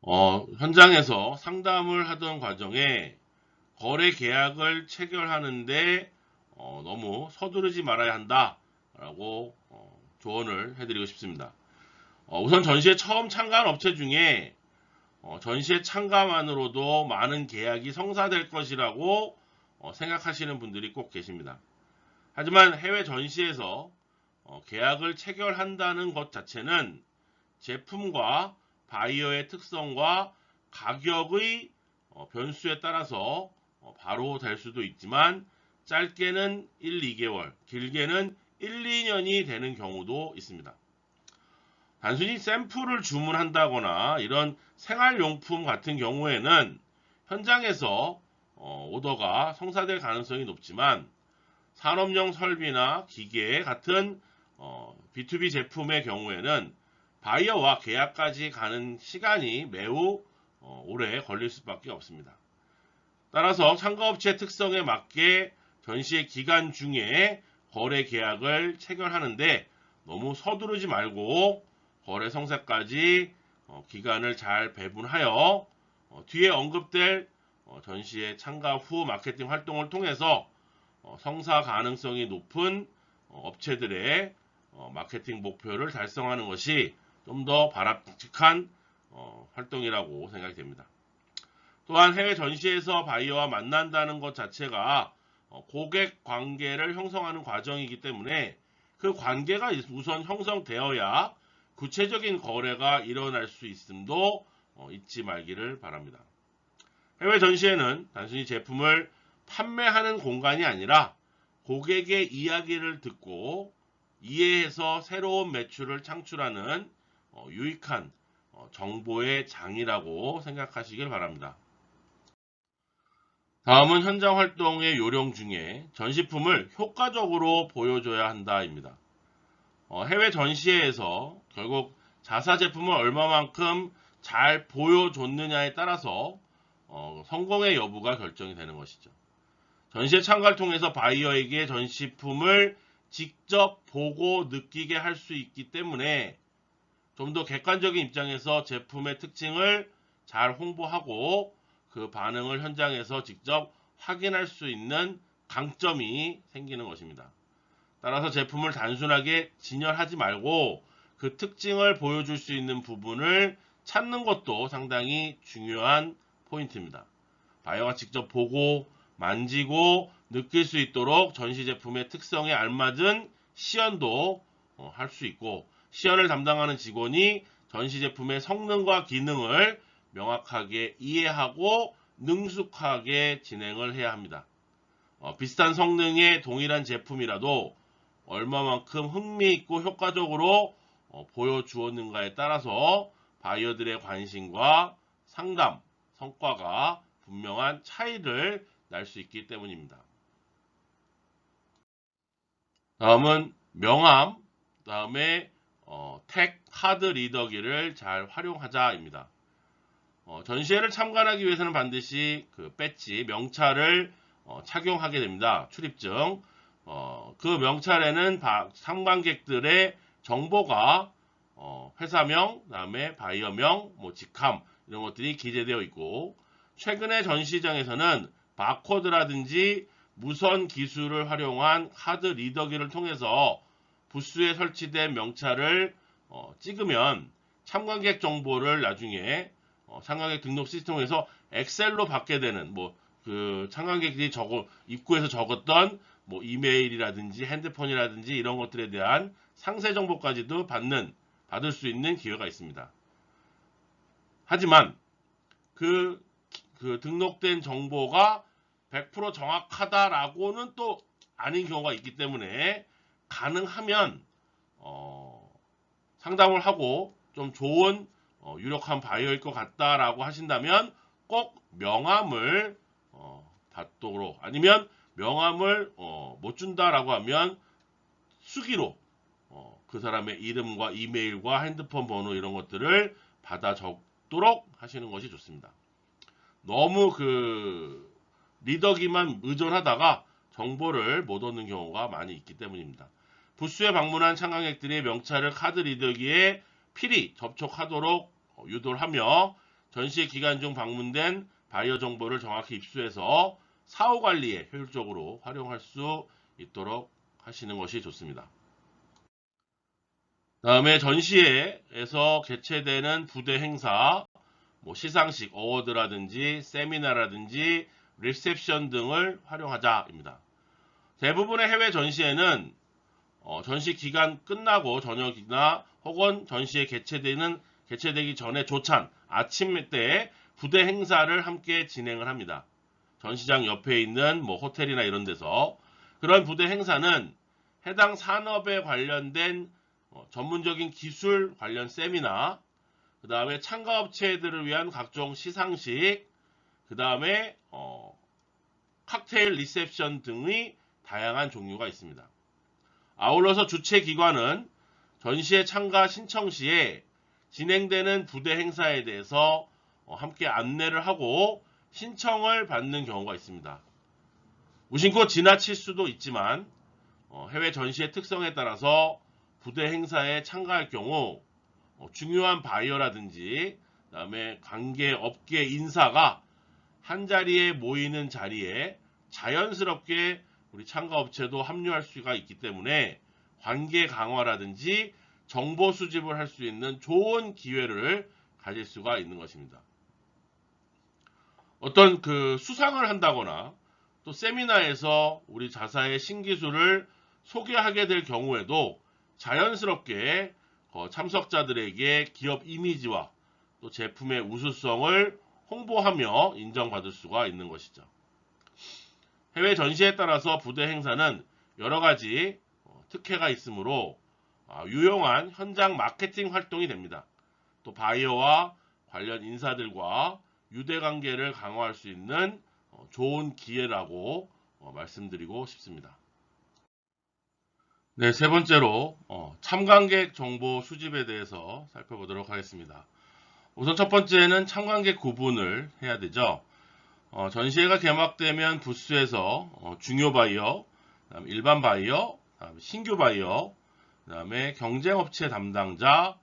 현장에서 상담을 하던 과정에 거래 계약을 체결하는데 너무 서두르지 말아야 한다라고 조언을 해드리고 싶습니다. 우선 전시에 처음 참가한 업체 중에 전시에 참가만으로도 많은 계약이 성사될 것이라고 생각하시는 분들이 꼭 계십니다. 하지만 해외 전시에서 계약을 체결한다는 것 자체는 제품과 바이어의 특성과 가격의 변수에 따라서 바로 될 수도 있지만 짧게는 1, 2개월, 길게는 1, 2년이 되는 경우도 있습니다. 단순히 샘플을 주문한다거나 이런 생활용품 같은 경우에는 현장에서 오더가 성사될 가능성이 높지만 산업용 설비나 기계 같은 B2B 제품의 경우에는 바이어와 계약까지 가는 시간이 매우 오래 걸릴 수밖에 없습니다. 따라서 참가업체 특성에 맞게 전시의 기간 중에 거래 계약을 체결하는데 너무 서두르지 말고 거래 성사까지 기간을 잘 배분하여 뒤에 언급될 전시의 참가 후 마케팅 활동을 통해서 성사 가능성이 높은 업체들의 마케팅 목표를 달성하는 것이 좀 더 바람직한 활동이라고 생각이 됩니다. 또한 해외 전시에서 바이어와 만난다는 것 자체가 고객 관계를 형성하는 과정이기 때문에 그 관계가 우선 형성되어야 구체적인 거래가 일어날 수 있음도 잊지 말기를 바랍니다. 해외 전시회는 단순히 제품을 판매하는 공간이 아니라 고객의 이야기를 듣고 이해해서 새로운 매출을 창출하는 유익한 정보의 장이라고 생각하시길 바랍니다. 다음은 현장 활동의 요령 중에 전시품을 효과적으로 보여줘야 한다입니다. 해외 전시회에서 결국 자사 제품을 얼마만큼 잘 보여줬느냐에 따라서 성공의 여부가 결정이 되는 것이죠. 전시회 참가를 통해서 바이어에게 전시품을 직접 보고 느끼게 할 수 있기 때문에 좀 더 객관적인 입장에서 제품의 특징을 잘 홍보하고 그 반응을 현장에서 직접 확인할 수 있는 강점이 생기는 것입니다. 따라서 제품을 단순하게 진열하지 말고 그 특징을 보여줄 수 있는 부분을 찾는 것도 상당히 중요한 포인트입니다. 바이어가 직접 보고 만지고 느낄 수 있도록 전시 제품의 특성에 알맞은 시연도 할 수 있고 시연을 담당하는 직원이 전시 제품의 성능과 기능을 명확하게 이해하고 능숙하게 진행을 해야 합니다. 비슷한 성능의 동일한 제품이라도 얼마만큼 흥미있고 효과적으로 보여주었는가에 따라서 바이어들의 관심과 상담, 성과가 분명한 차이를 날 수 있기 때문입니다. 다음은 명함, 다음에 택 하드 리더기를 잘 활용하자입니다. 전시회를 참관하기 위해서는 반드시 그 배지, 명찰을 착용하게 됩니다. 출입증. 그 명찰에는 참관객들의 정보가 회사명, 그다음에 바이어명, 직함 이런 것들이 기재되어 있고 최근에 전시장에서는 바코드라든지 무선 기술을 활용한 하드 리더기를 통해서 부스에 설치된 명찰을 찍으면 참관객 정보를 나중에 참관객 등록 시스템에서 엑셀로 받게 되는 그 참관객들이 입구에서 적었던 이메일이라든지 핸드폰이라든지 이런 것들에 대한 상세 정보까지도 받을 수 있는 기회가 있습니다. 하지만 그 등록된 정보가 100% 정확하다라고는 또 아닌 경우가 있기 때문에 가능하면 상담을 하고 좀 좋은 유력한 바이어일 것 같다라고 하신다면 꼭 명함을 받도록 아니면 명함을 못 준다라고 하면 수기로 그 사람의 이름과 이메일과 핸드폰 번호 이런 것들을 받아 적도록 하시는 것이 좋습니다. 너무 그 리더기만 의존하다가 정보를 못 얻는 경우가 많이 있기 때문입니다. 부스에 방문한 참관객들이 명찰을 카드 리더기에 필히 접촉하도록 유도를 하며 전시 기간 중 방문된 바이어 정보를 정확히 입수해서 사후 관리에 효율적으로 활용할 수 있도록 하시는 것이 좋습니다. 다음에 전시회에서 개최되는 부대 행사, 시상식, 어워드라든지 세미나라든지 리셉션 등을 활용하자입니다. 대부분의 해외 전시회는 전시 기간 끝나고 저녁이나 혹은 전시회 개최되기 전에 조찬, 아침 때 부대 행사를 함께 진행을 합니다. 전시장 옆에 있는 호텔이나 이런 데서 그런 부대 행사는 해당 산업에 관련된 전문적인 기술 관련 세미나, 그 다음에 참가업체들을 위한 각종 시상식, 그 다음에 칵테일 리셉션 등의 다양한 종류가 있습니다. 아울러서 주최기관은 전시회 참가 신청 시에 진행되는 부대 행사에 대해서 함께 안내를 하고 신청을 받는 경우가 있습니다. 무심코 지나칠 수도 있지만 해외 전시의 특성에 따라서 부대 행사에 참가할 경우 중요한 바이어라든지 그다음에 관계 업계 인사가 한자리에 모이는 자리에 자연스럽게 우리 참가업체도 합류할 수가 있기 때문에 관계 강화라든지 정보 수집을 할 수 있는 좋은 기회를 가질 수가 있는 것입니다. 어떤 수상을 한다거나 또 세미나에서 우리 자사의 신기술을 소개하게 될 경우에도 자연스럽게 참석자들에게 기업 이미지와 또 제품의 우수성을 홍보하며 인정받을 수가 있는 것이죠. 해외 전시에 따라서 부대 행사는 여러 가지 특혜가 있으므로 유용한 현장 마케팅 활동이 됩니다. 또 바이어와 관련 인사들과 유대관계를 강화할 수 있는 좋은 기회라고 말씀드리고 싶습니다. 네, 세 번째로 참관객 정보 수집에 대해서 살펴보도록 하겠습니다. 우선 첫 번째는 참관객 구분을 해야 되죠. 전시회가 개막되면 부스에서 중요 바이어, 그다음에 일반 바이어, 그다음에 신규 바이어, 그다음에 경쟁업체 담당자,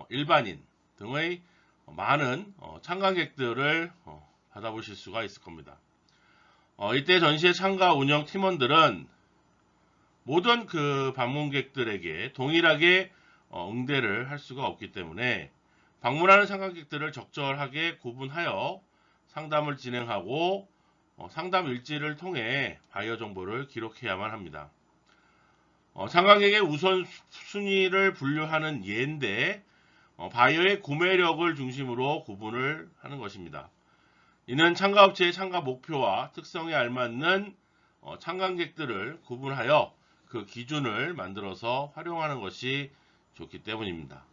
일반인 등의 많은 참관객들을 받아보실 수가 있을 겁니다. 이때 전시회 참가 운영 팀원들은 모든 방문객들에게 동일하게 응대를 할 수가 없기 때문에 방문하는 참관객들을 적절하게 구분하여 상담을 진행하고 상담 일지를 통해 바이어 정보를 기록해야만 합니다. 참관객의 우선순위를 분류하는 예인데 바이어의 구매력을 중심으로 구분을 하는 것입니다. 이는 참가업체의 참가 목표와 특성에 알맞는 참관객들을 구분하여 그 기준을 만들어서 활용하는 것이 좋기 때문입니다.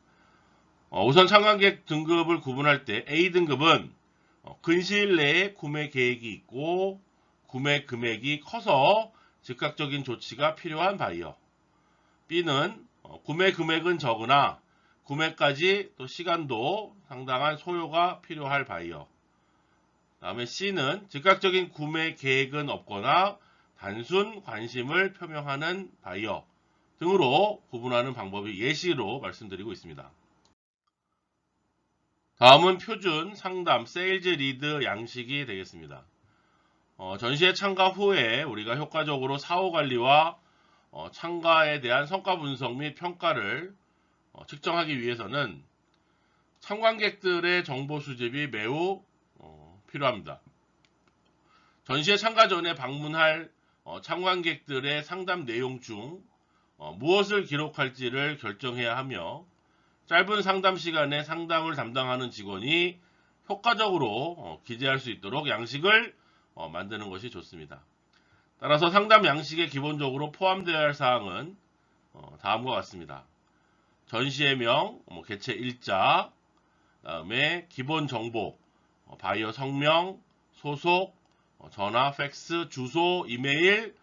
우선 참관객 등급을 구분할 때 A등급은 근시일 내에 구매 계획이 있고 구매 금액이 커서 즉각적인 조치가 필요한 바이어. B는 구매 금액은 적으나 구매까지 또 시간도 상당한 소요가 필요할 바이어. 다음에 C는 즉각적인 구매 계획은 없거나 단순 관심을 표명하는 바이어 등으로 구분하는 방법이 예시로 말씀드리고 있습니다. 다음은 표준 상담 세일즈 리드 양식이 되겠습니다. 전시회 참가 후에 우리가 효과적으로 사후 관리와 참가에 대한 성과 분석 및 평가를 측정하기 위해서는 참관객들의 정보 수집이 매우 필요합니다. 전시회 참가 전에 방문할 참관객들의 상담 내용 중 무엇을 기록할지를 결정해야 하며 짧은 상담 시간에 상담을 담당하는 직원이 효과적으로 기재할 수 있도록 양식을 만드는 것이 좋습니다. 따라서 상담 양식에 기본적으로 포함되어야 할 사항은 다음과 같습니다. 전시회명, 개최 일자, 다음에 기본 정보, 바이어 성명, 소속, 전화, 팩스, 주소, 이메일,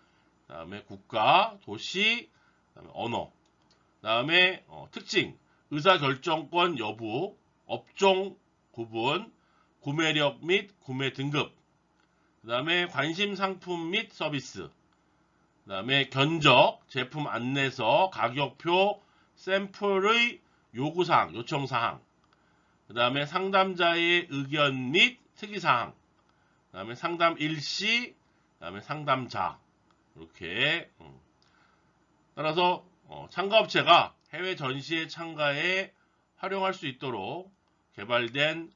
다음에 국가, 도시, 다음에 언어, 다음에 특징, 의사결정권 여부, 업종 구분, 구매력 및 구매 등급, 그 다음에 관심 상품 및 서비스, 그 다음에 견적, 제품 안내서, 가격표, 샘플의 요구사항, 요청사항, 그 다음에 상담자의 의견 및 특이사항, 그 다음에 상담 일시, 그 다음에 상담자. 이렇게 따라서 참가업체가 해외 전시회 참가에 활용할 수 있도록 개발된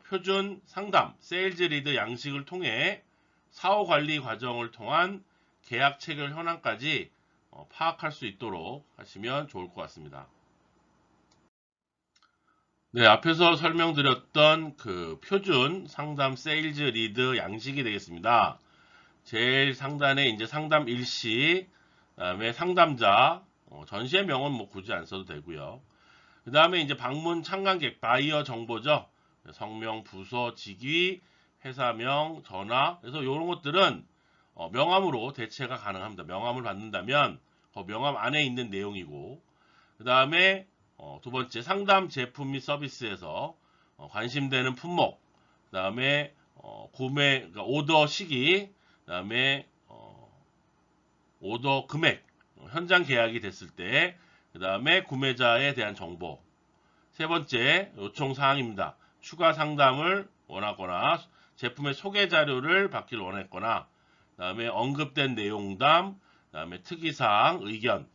표준 상담, 세일즈 리드 양식을 통해 사후 관리 과정을 통한 계약 체결 현황까지 파악할 수 있도록 하시면 좋을 것 같습니다. 네, 앞에서 설명드렸던 그 표준 상담 세일즈 리드 양식이 되겠습니다. 제일 상단에 이제 상담 일시, 그다음에 상담자, 전시의 명은 뭐 굳이 안 써도 되고요. 그 다음에 이제 방문 참관객 바이어 정보죠. 성명, 부서, 직위, 회사명, 전화. 그래서 이런 것들은 명함으로 대체가 가능합니다. 명함을 받는다면 그 명함 안에 있는 내용이고, 그 다음에 두 번째 상담 제품 및 서비스에서 관심되는 품목, 그 다음에 구매 그러니까 오더 시기, 그 다음에 오더 금액, 현장 계약이 됐을 때, 그 다음에 구매자에 대한 정보. 세 번째, 요청 사항입니다. 추가 상담을 원하거나 제품의 소개 자료를 받길 원했거나, 그 다음에 언급된 내용담, 그 다음에 특이사항, 의견.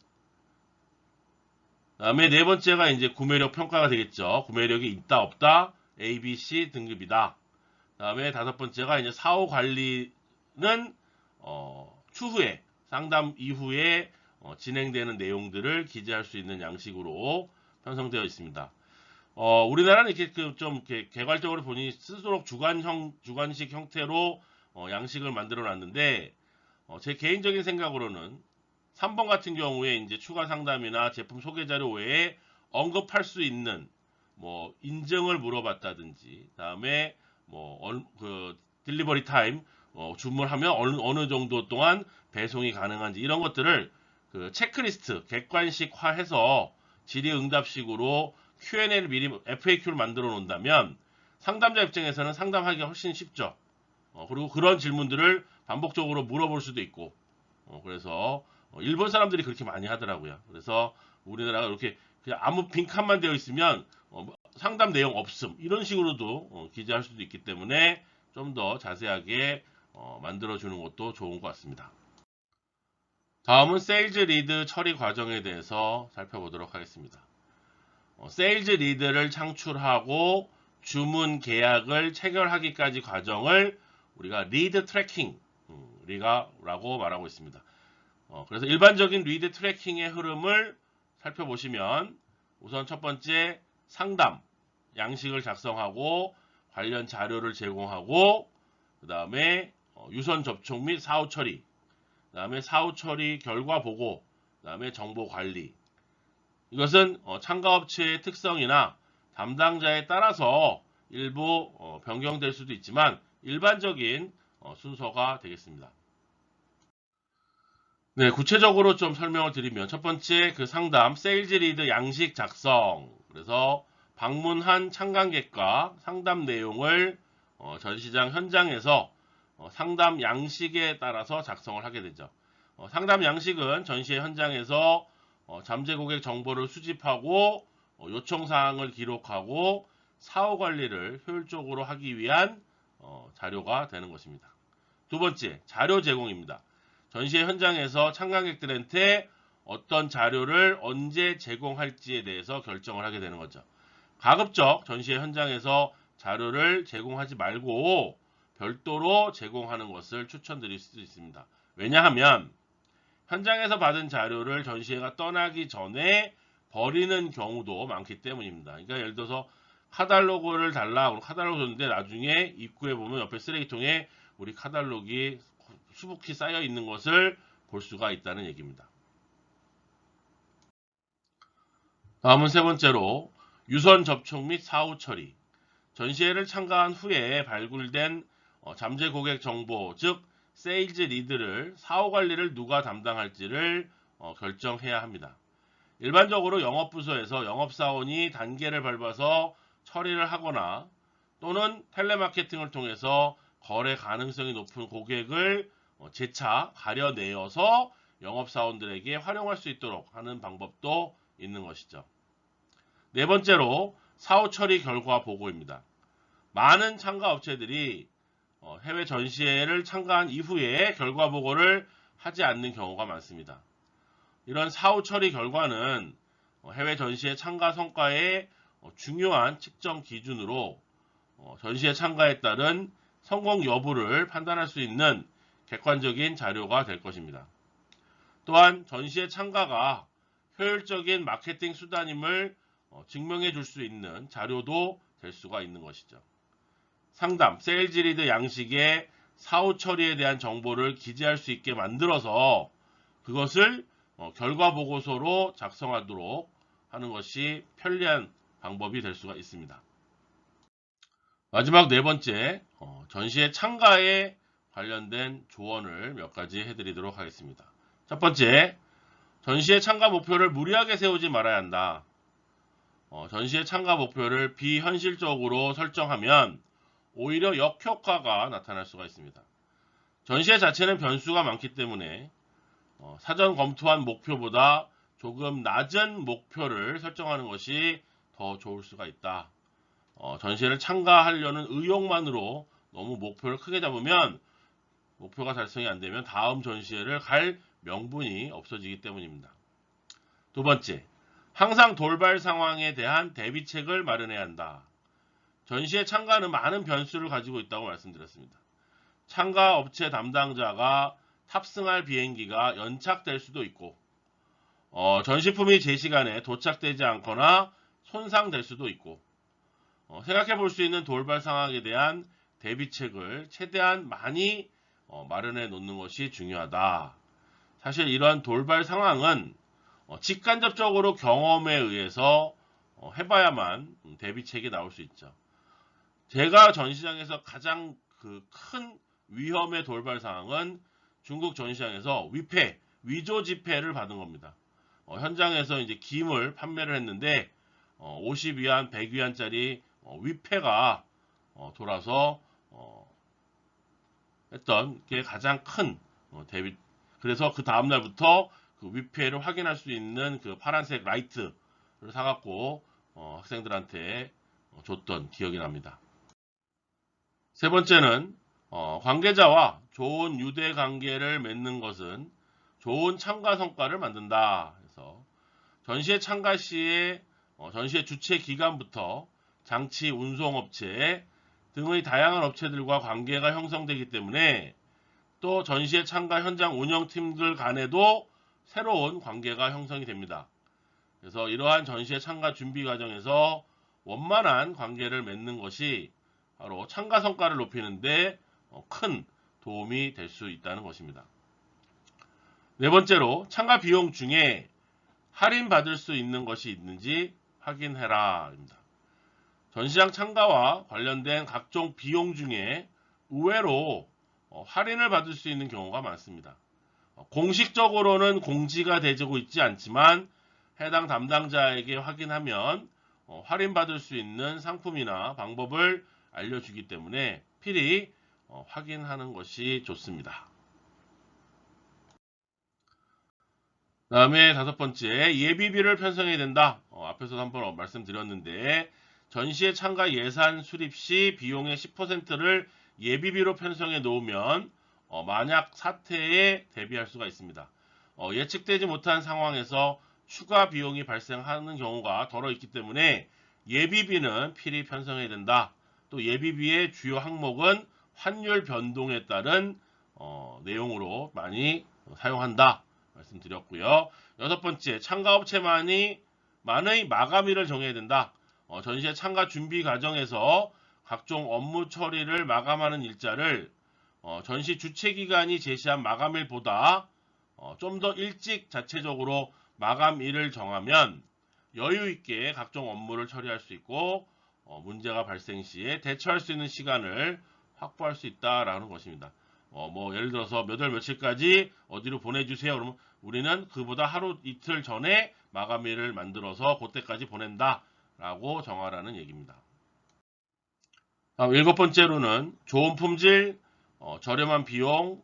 그 다음에 네 번째가 이제 구매력 평가가 되겠죠. 구매력이 있다, 없다, A, B, C 등급이다. 그 다음에 다섯 번째가 이제 사후 관리는 추후에 상담 이후에 진행되는 내용들을 기재할 수 있는 양식으로 편성되어 있습니다. 우리나라는 이렇게 좀 이렇게 개괄적으로 본인이 스스로 주관식 형태로 양식을 만들어 놨는데, 제 개인적인 생각으로는 3번 같은 경우에 이제 추가 상담이나 제품 소개 자료 외에 언급할 수 있는 뭐 인증을 물어봤다든지, 다음에 그 딜리버리 타임 주문하면 어느 정도 동안 배송이 가능한지 이런 것들을 그 체크리스트 객관식화해서 질의응답식으로 Q&A를 미리 FAQ를 만들어 놓는다면 상담자 입장에서는 상담하기가 훨씬 쉽죠. 그리고 그런 질문들을 반복적으로 물어볼 수도 있고, 그래서 일본 사람들이 그렇게 많이 하더라고요. 그래서 우리나라가 이렇게 그냥 아무 빈칸만 되어 있으면 상담 내용 없음 이런 식으로도 기재할 수도 있기 때문에 좀 더 자세하게 만들어주는 것도 좋은 것 같습니다. 다음은 세일즈 리드 처리 과정에 대해서 살펴보도록 하겠습니다. 세일즈 리드를 창출하고 주문 계약을 체결하기까지 과정을 우리가 리드 트래킹 라고 말하고 있습니다. 그래서 일반적인 리드 트래킹의 흐름을 살펴보시면 우선 첫 번째 상담 양식을 작성하고 관련 자료를 제공하고, 그 다음에 유선 접촉 및 사후 처리, 그 다음에 사후 처리 결과 보고, 그 다음에 정보 관리. 이것은 참가업체의 특성이나 담당자에 따라서 일부 변경될 수도 있지만 일반적인 순서가 되겠습니다. 네, 구체적으로 좀 설명을 드리면 첫 번째 그 상담 세일즈 리드 양식 작성. 그래서 방문한 참관객과 상담 내용을 전시장 현장에서 상담 양식에 따라서 작성을 하게 되죠. 상담 양식은 전시회 현장에서 잠재 고객 정보를 수집하고 요청 사항을 기록하고 사후 관리를 효율적으로 하기 위한 자료가 되는 것입니다. 두 번째, 자료 제공입니다. 전시회 현장에서 참관객들한테 어떤 자료를 언제 제공할지에 대해서 결정을 하게 되는 거죠. 가급적 전시회 현장에서 자료를 제공하지 말고 별도로 제공하는 것을 추천드릴 수 있습니다. 왜냐하면 현장에서 받은 자료를 전시회가 떠나기 전에 버리는 경우도 많기 때문입니다. 그러니까 예를 들어서 카탈로그를 달라, 그럼 카탈로그 줬는데 나중에 입구에 보면 옆에 쓰레기통에 우리 카탈로그가 수북히 쌓여 있는 것을 볼 수가 있다는 얘기입니다. 다음은 세 번째로 유선 접촉 및 사후 처리. 전시회를 참가한 후에 발굴된 잠재 고객 정보, 즉 세일즈 리드를 사후 관리를 누가 담당할지를 결정해야 합니다. 일반적으로 영업부서에서 영업사원이 단계를 밟아서 처리를 하거나 또는 텔레마케팅을 통해서 거래 가능성이 높은 고객을 재차 가려내어서 영업사원들에게 활용할 수 있도록 하는 방법도 있는 것이죠. 네 번째로 사후 처리 결과 보고입니다. 많은 참가 업체들이 해외 전시회를 참가한 이후에 결과 보고를 하지 않는 경우가 많습니다. 이런 사후 처리 결과는 해외 전시회 참가 성과의 중요한 측정 기준으로 전시회 참가에 따른 성공 여부를 판단할 수 있는 객관적인 자료가 될 것입니다. 또한 전시회 참가가 효율적인 마케팅 수단임을 증명해 줄 수 있는 자료도 될 수가 있는 것이죠. 상담, 세일즈 리드 양식의 사후 처리에 대한 정보를 기재할 수 있게 만들어서 그것을 결과 보고서로 작성하도록 하는 것이 편리한 방법이 될 수가 있습니다. 마지막 네 번째, 전시회 참가에 관련된 조언을 몇 가지 해드리도록 하겠습니다. 첫 번째, 전시회 참가 목표를 무리하게 세우지 말아야 한다. 전시회 참가 목표를 비현실적으로 설정하면 오히려 역효과가 나타날 수가 있습니다. 전시회 자체는 변수가 많기 때문에 사전 검토한 목표보다 조금 낮은 목표를 설정하는 것이 더 좋을 수가 있다. 전시회를 참가하려는 의욕만으로 너무 목표를 크게 잡으면 목표가 달성이 안 되면 다음 전시회를 갈 명분이 없어지기 때문입니다. 두 번째, 항상 돌발 상황에 대한 대비책을 마련해야 한다. 전시회 참가는 많은 변수를 가지고 있다고 말씀드렸습니다. 참가 업체 담당자가 탑승할 비행기가 연착될 수도 있고 전시품이 제 시간에 도착되지 않거나 손상될 수도 있고 생각해 볼 수 있는 돌발 상황에 대한 대비책을 최대한 많이 마련해 놓는 것이 중요하다. 사실 이러한 돌발 상황은 직간접적으로 경험에 의해서 해봐야만 대비책이 나올 수 있죠. 제가 전시장에서 가장 큰 위험의 돌발 상황은 중국 전시장에서 위조 지폐를 받은 겁니다. 현장에서 이제 김을 판매를 했는데 50위안, 100위안짜리 위패가 돌아서 했던 게 가장 큰 대비. 그래서 그 다음 날부터 그 위패를 확인할 수 있는 그 파란색 라이트를 사갖고 학생들한테 줬던 기억이 납니다. 세 번째는 관계자와 좋은 유대 관계를 맺는 것은 좋은 참가 성과를 만든다. 그래서 전시회 참가 시에 전시회 주최 기간부터 장치 운송업체 등의 다양한 업체들과 관계가 형성되기 때문에 또 전시회 참가 현장 운영팀들 간에도 새로운 관계가 형성이 됩니다. 그래서 이러한 전시회 참가 준비 과정에서 원만한 관계를 맺는 것이 바로 참가 성과를 높이는 데 큰 도움이 될 수 있다는 것입니다. 네 번째로 참가 비용 중에 할인받을 수 있는 것이 있는지 확인해라. 입니다. 전시장 참가와 관련된 각종 비용 중에 의외로 할인을 받을 수 있는 경우가 많습니다. 공식적으로는 공지가 되고 있지 않지만 해당 담당자에게 확인하면 할인받을 수 있는 상품이나 방법을 알려주기 때문에 필히 확인하는 것이 좋습니다. 다음에 다섯 번째, 예비비를 편성해야 된다. 앞에서도 한번 말씀드렸는데 전시회 참가 예산 수립 시 비용의 10%를 예비비로 편성해 놓으면 만약 사태에 대비할 수가 있습니다. 예측되지 못한 상황에서 추가 비용이 발생하는 경우가 더러 있기 때문에 예비비는 필히 편성해야 된다. 또 예비비의 주요 항목은 환율 변동에 따른 내용으로 많이 사용한다 말씀드렸고요. 여섯 번째, 참가업체만의 마감일을 정해야 된다. 전시회 참가 준비 과정에서 각종 업무 처리를 마감하는 일자를 전시 주최 기관이 제시한 마감일보다 좀 더 일찍 자체적으로 마감일을 정하면 여유 있게 각종 업무를 처리할 수 있고 문제가 발생 시에 대처할 수 있는 시간을 확보할 수 있다라는 것입니다. 예를 들어서 몇 월 며칠까지 어디로 보내주세요. 그러면 우리는 그보다 하루 이틀 전에 마감일을 만들어서 그때까지 보낸다라고 정하라는 얘기입니다. 다음 일곱 번째로는 좋은 품질, 저렴한 비용,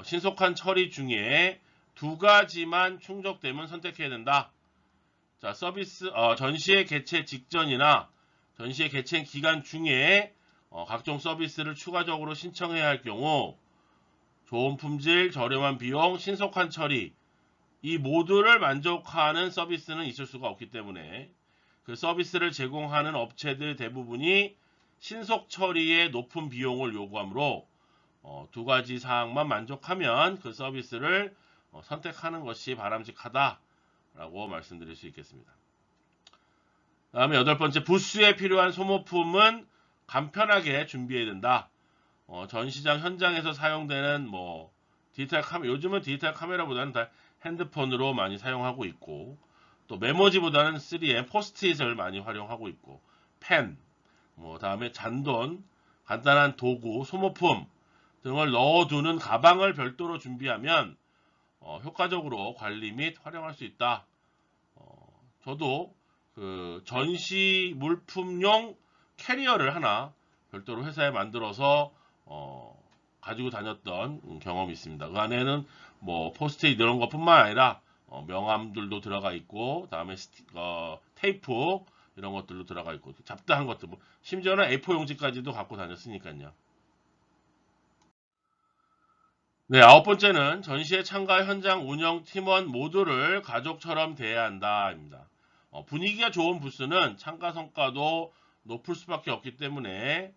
신속한 처리 중에 두 가지만 충족되면 선택해야 된다. 자, 전시회 개최 직전이나 전시회 개최 기간 중에 각종 서비스를 추가적으로 신청해야 할 경우 좋은 품질, 저렴한 비용, 신속한 처리 이 모두를 만족하는 서비스는 있을 수가 없기 때문에 그 서비스를 제공하는 업체들 대부분이 신속 처리에 높은 비용을 요구하므로 두 가지 사항만 만족하면 그 서비스를 선택하는 것이 바람직하다라고 말씀드릴 수 있겠습니다. 다음에 8번째, 부스에 필요한 소모품은 간편하게 준비해야 된다. 전시장 현장에서 사용되는 디지털 카메라, 요즘은 디지털 카메라보다는 다 핸드폰으로 많이 사용하고 있고, 또 메모지보다는 3M 포스트잇을 많이 활용하고 있고, 펜, 다음에 잔돈, 간단한 도구, 소모품 등을 넣어두는 가방을 별도로 준비하면 효과적으로 관리 및 활용할 수 있다. 저도 그 전시 물품용 캐리어를 하나 별도로 회사에 만들어서 가지고 다녔던 경험이 있습니다. 그 안에는 포스트잇 이런 것뿐만 아니라 명함들도 들어가 있고, 다음에 테이프 이런 것들도 들어가 있고, 잡다한 것들, 심지어는 A4 용지까지도 갖고 다녔으니까요. 네, 9번째는 전시회 참가 현장 운영 팀원 모두를 가족처럼 대해야 한다입니다. 분위기가 좋은 부스는 참가 성과도 높을 수밖에 없기 때문에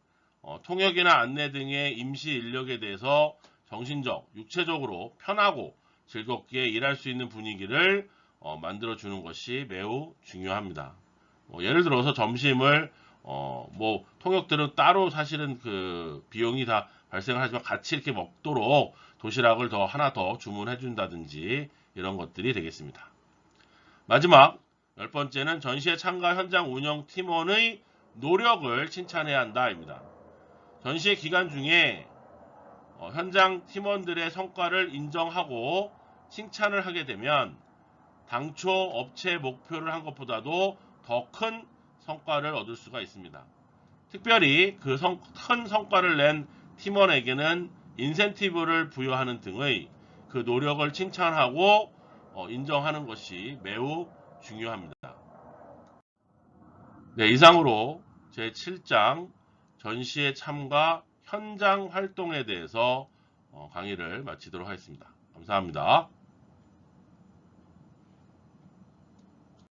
통역이나 안내 등의 임시 인력에 대해서 정신적, 육체적으로 편하고 즐겁게 일할 수 있는 분위기를 만들어 주는 것이 매우 중요합니다. 예를 들어서 점심을 통역들은 따로 사실은 그 비용이 다 발생을 하지만 같이 이렇게 먹도록 도시락을 하나 더 주문해 준다든지 이런 것들이 되겠습니다. 마지막 10번째는 전시회 참가 현장 운영 팀원의 노력을 칭찬해야 한다입니다. 전시회 기간 중에 현장 팀원들의 성과를 인정하고 칭찬을 하게 되면 당초 업체 목표를 한 것보다도 더 큰 성과를 얻을 수가 있습니다. 특별히 그 큰 성과를 낸 팀원에게는 인센티브를 부여하는 등의 그 노력을 칭찬하고 인정하는 것이 매우 중요합니다. 네, 이상으로 제7장 전시회 참가 현장 활동에 대해서 강의를 마치도록 하겠습니다. 감사합니다.